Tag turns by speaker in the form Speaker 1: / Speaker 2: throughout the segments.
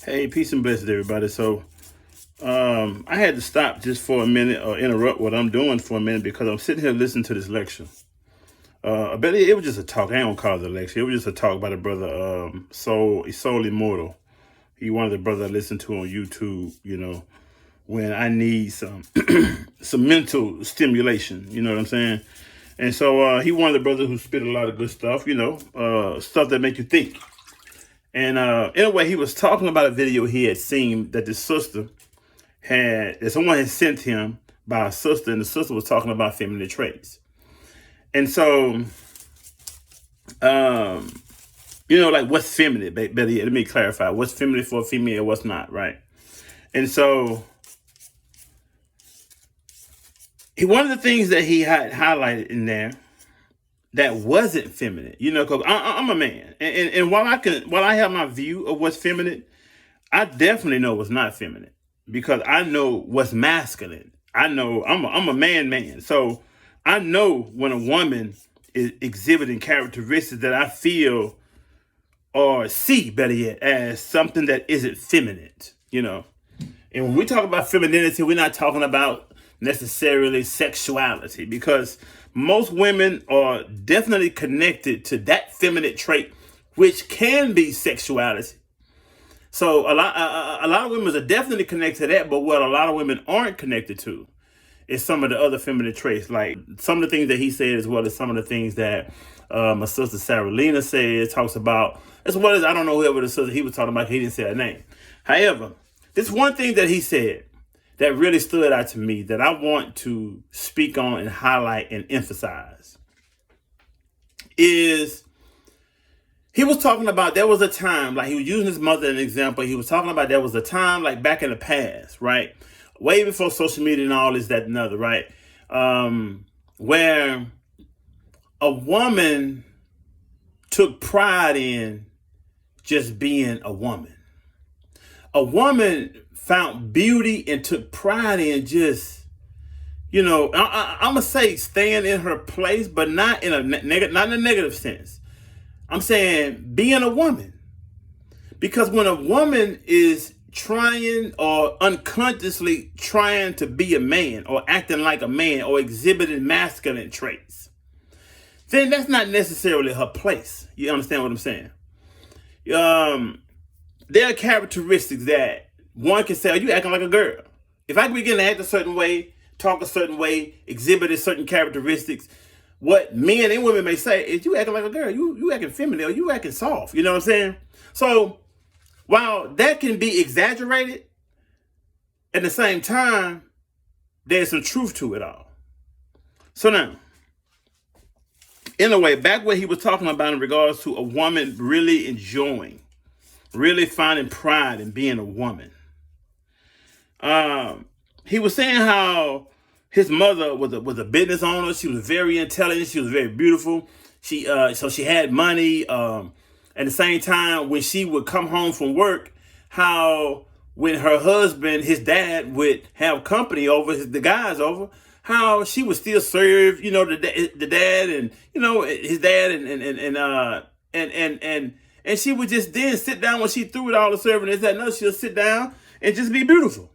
Speaker 1: Hey, peace and blessings, everybody. I had to stop just for a minute or interrupt what I'm doing for a minute because I'm sitting here listening to this lecture. I bet it was just a talk. I ain't gonna call it a lecture. It was just a talk by the brother Soul Immortal. He one of the brothers I listen to on YouTube. When I need some some mental stimulation. You know what I'm saying? And so he one of the brothers who spit a lot of good stuff. Stuff that make you think. And anyway, he was talking about a video he had seen that that someone had sent him by a sister, and the sister was talking about feminine traits. And so, like what's feminine? Better yet, let me clarify. What's feminine for a female and what's not, right? And so, one of the things that he had highlighted in there that wasn't feminine, because I'm a man, and while I have my view of what's feminine, I definitely know what's not feminine because I know what's masculine. I know I'm a man, so I know when a woman is exhibiting characteristics that I feel or see, better yet, as something that isn't feminine. And when we talk about femininity, we're not talking about necessarily sexuality because most women are definitely connected to that feminine trait, which can be sexuality. So a lot of women are definitely connected to that, but what a lot of women aren't connected to is some of the other feminine traits, like some of the things that he said, as well as some of the things that my sister Sarah Lena says, talks about, as well as I don't know whoever the sister he was talking about. He didn't say her name. However, this one thing that he said that really stood out to me that I want to speak on and highlight and emphasize is he was talking about there was a time, like he was using his mother as an example. He was talking about there was a time like back in the past, right? Way before social media and all this, that, and other, right? Where a woman took pride in just being a woman. A woman found beauty and took pride in just, I'm gonna say staying in her place, but not in a negative sense. I'm saying being a woman, because when a woman is trying or unconsciously trying to be a man or acting like a man or exhibiting masculine traits, then that's not necessarily her place. You understand what I'm saying? There are characteristics that one can say, "Are you acting like a girl?" If I begin to act a certain way, talk a certain way, exhibit certain characteristics, what men and women may say is, "You acting like a girl. You acting feminine, or you acting soft." You know what I'm saying? So while that can be exaggerated, at the same time, there's some truth to it all. So now, in a way, back what he was talking about in regards to a woman really enjoying, really finding pride in being a woman. He was saying how his mother was a business owner. She was very intelligent. She was very beautiful. She had money. At the same time, when she would come home from work, how when her husband, his dad, would have company over, the guys over, how she would still serve, the dad and his dad and she would just then sit down when she threw it all the serving this, that, and other. She'll sit down and just be beautiful.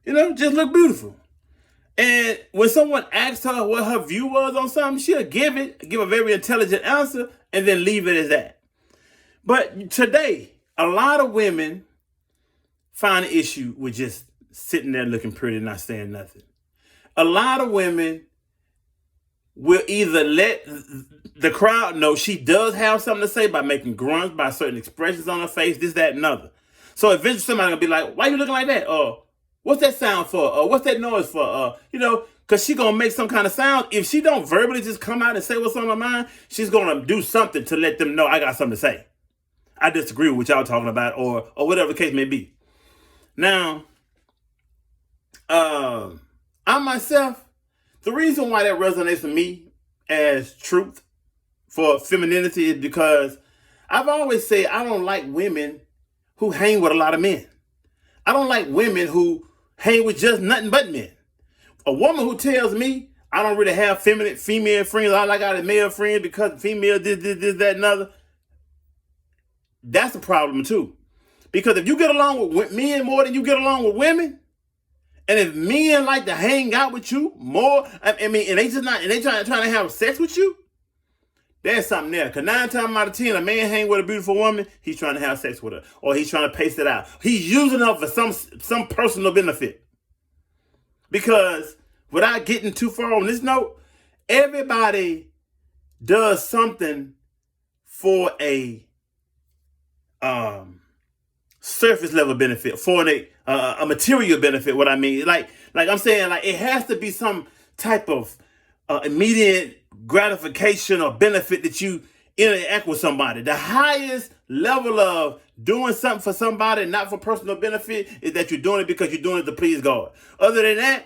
Speaker 1: Just look beautiful. And when someone asks her what her view was on something, she'll give a very intelligent answer and then leave it as that. But today, a lot of women find an issue with just sitting there looking pretty and not saying nothing. A lot of women will either let the crowd know she does have something to say by making grunts, by certain expressions on her face, this, that, and other. So eventually somebody's going to be like, "Why you looking like that?" Or, "What's that sound for?" Or, "What's that noise for?" Because she's going to make some kind of sound. If she don't verbally just come out and say what's on her mind, she's going to do something to let them know I got something to say. I disagree with what y'all talking about, or whatever the case may be. Now, I myself, the reason why that resonates with me as truth for femininity is because I've always said I don't like women who hang with a lot of men. I don't like women who hang with just nothing but men. A woman who tells me I don't really have female friends, all I got is male friends because female this, that, and other, that's a problem too. Because if you get along with men more than you get along with women, and if men like to hang out with you more, and they just not, and they trying to have sex with you, there's something there. Because 9 times out of 10, a man hang with a beautiful woman, he's trying to have sex with her, or he's trying to pace it out. He's using her for some personal benefit. Because without getting too far on this note, everybody does something for a surface level benefit, for a material benefit. What I mean, like I'm saying, like it has to be some type of immediate gratification or benefit that you interact with somebody. The highest level of doing something for somebody, not for personal benefit, is that you're doing it because you're doing it to please God. Other than that,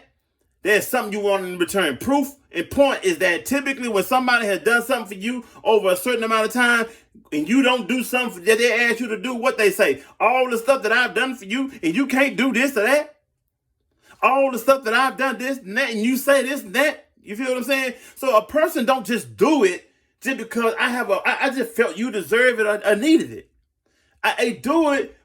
Speaker 1: there's something you want in return. Proof and point is that typically when somebody has done something for you over a certain amount of time, and you don't do something that they ask you to do, what they say, all the stuff that I've done for you, and you can't do this or that. All the stuff that I've done this and that, and you say this and that. You feel what I'm saying? So a person don't just do it just because I just felt you deserve it or needed it. I do it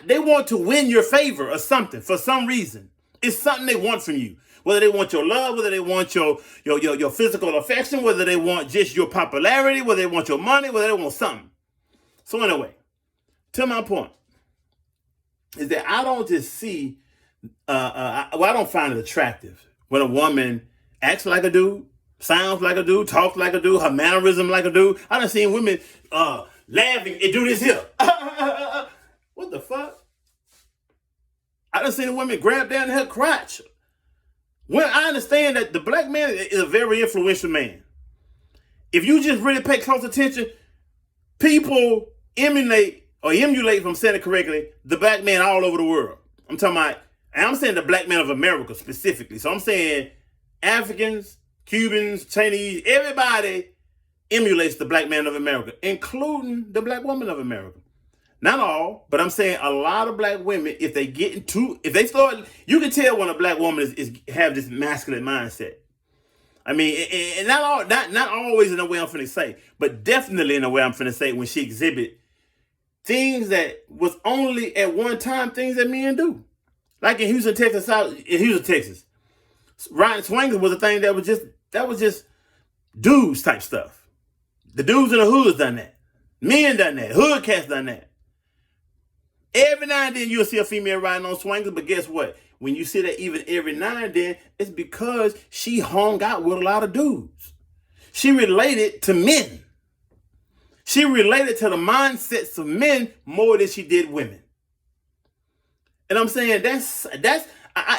Speaker 1: they want to win your favor or something for some reason. It's something they want from you. Whether they want your love, whether they want your physical affection, whether they want just your popularity, whether they want your money, whether they want something. So anyway, to my point is that I don't just see, I don't find it attractive when a woman acts like a dude, sounds like a dude, talks like a dude, her mannerism like a dude. I done seen women laughing and do this here. What the fuck? I done seen a woman grab down her crotch. Well, I understand that the black man is a very influential man. If you just really pay close attention, people emulate, if I'm saying it correctly, the black man all over the world. I'm talking about, and I'm saying the black man of America specifically. So I'm saying Africans, Cubans, Chinese, everybody emulates the black man of America, including the black woman of America. Not all, but I'm saying a lot of black women, if they start, you can tell when a black woman is have this masculine mindset. I mean, and not always in the way I'm finna say, but definitely in the way I'm finna say when she exhibit things that was only at one time things that men do. Like in Houston, Texas, riding swingers was a thing that was just dudes type stuff. The dudes in the hoods done that. Men done that. Hood cats done that. Every now and then you'll see a female riding on swingers, but guess what? When you see that even every now and then, it's because she hung out with a lot of dudes. She related to men. She related to the mindsets of men more than she did women. And I'm saying that's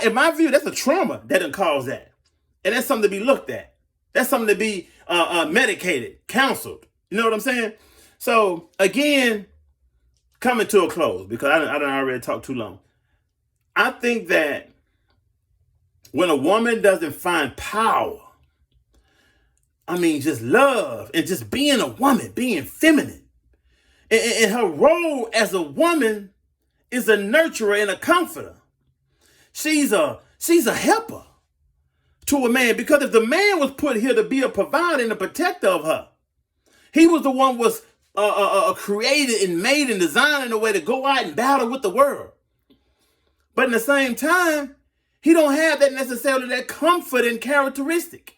Speaker 1: in my view, that's a trauma that done cause that. And that's something to be looked at. That's something to be medicated, counseled. You know what I'm saying? So again, coming to a close, because I done already talked too long. I think that when a woman doesn't find power, just love and just being a woman, being feminine, and her role as a woman is a nurturer and a comforter. She's a helper to a man, because if the man was put here to be a provider and a protector of her, he was the one was created and made and designed in a way to go out and battle with the world. But in the same time, he don't have that necessarily that comfort and characteristic.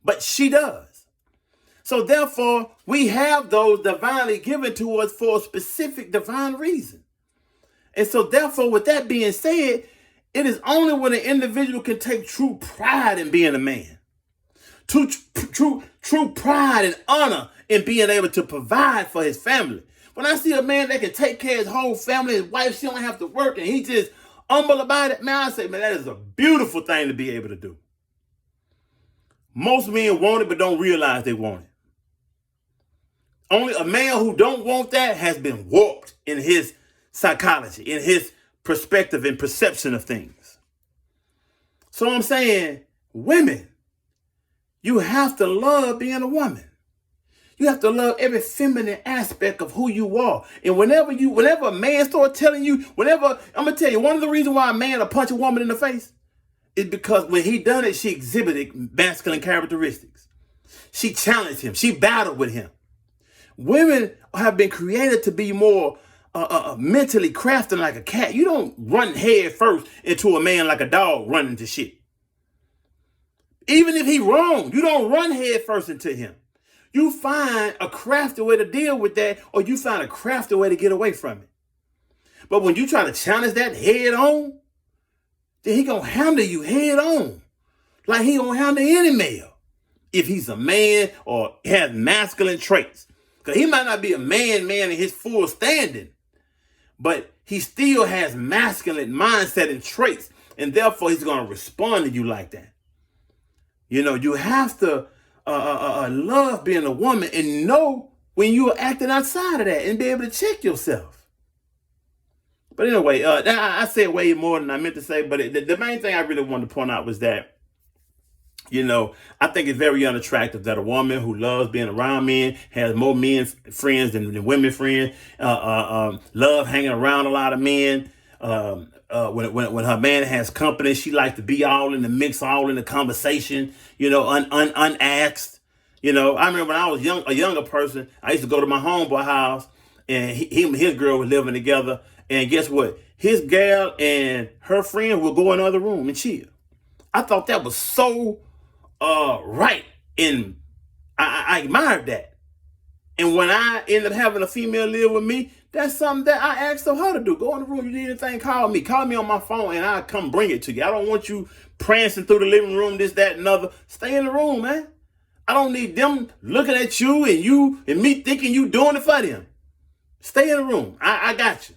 Speaker 1: But she does. So therefore, we have those divinely given to us for a specific divine reason. And so therefore, with that being said, it is only when an individual can take true pride in being a man. True pride and honor in being able to provide for his family. When I see a man that can take care of his whole family, his wife, she don't have to work, and he just humble about it, man, I say, man, that is a beautiful thing to be able to do. Most men want it, but don't realize they want it. Only a man who don't want that has been warped in his psychology, in his perspective and perception of things. So I'm saying, women, you have to love being a woman. You have to love every feminine aspect of who you are. And whenever a man starts telling you, I'm going to tell you, one of the reasons why a man will punch a woman in the face is because when he done it, she exhibited masculine characteristics. She challenged him. She battled with him. Women have been created to be more mentally crafting like a cat. You don't run head first into a man like a dog running to shit. Even if he wrong, you don't run head first into him. You find a crafty way to deal with that, or you find a crafty way to get away from it. But when you try to challenge that head on, then he gonna handle you head on, like he gonna handle any male. If he's a man or has masculine traits. Because he might not be a man in his full standing, but he still has masculine mindset and traits, and therefore he's going to respond to you like that. You know, you have to love being a woman and know when you are acting outside of that and be able to check yourself. But anyway, I said way more than I meant to say, but the main thing I really wanted to point out was that, you know, I think it's very unattractive that a woman who loves being around men, has more men friends than women friends, love hanging around a lot of men. When her man has company, she likes to be all in the mix, all in the conversation, you know, unasked. You know, I remember when I was a younger person, I used to go to my homeboy house, and him and his girl were living together. And guess what? His gal and her friend would go in another room and chill. I thought that was so right, and I admired that. And when I ended up having a female live with me, that's something that I asked of her to do. Go in the room, you need anything, call me on my phone, and I'll come bring it to you. I don't want you prancing through the living room, this, that, and other. Stay in the room, man. I don't need them looking at you and me thinking you doing it for them. Stay in the room. I got you.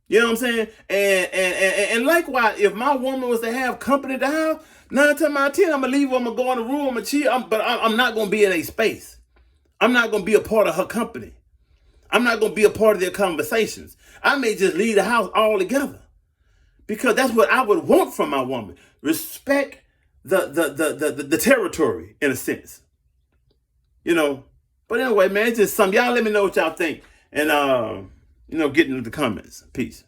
Speaker 1: You know what I'm saying? And likewise, if my woman was to have company at the house, 9 times out of 10, I'm going to leave her, I'm going to go in the room, I'm going to chill, but I'm not going to be in a space. I'm not going to be a part of her company. I'm not going to be a part of their conversations. I may just leave the house altogether, because that's what I would want from my woman. Respect the territory, in a sense. You know, but anyway, man, it's just something. Y'all let me know what y'all think. And, you know, get into the comments. Peace.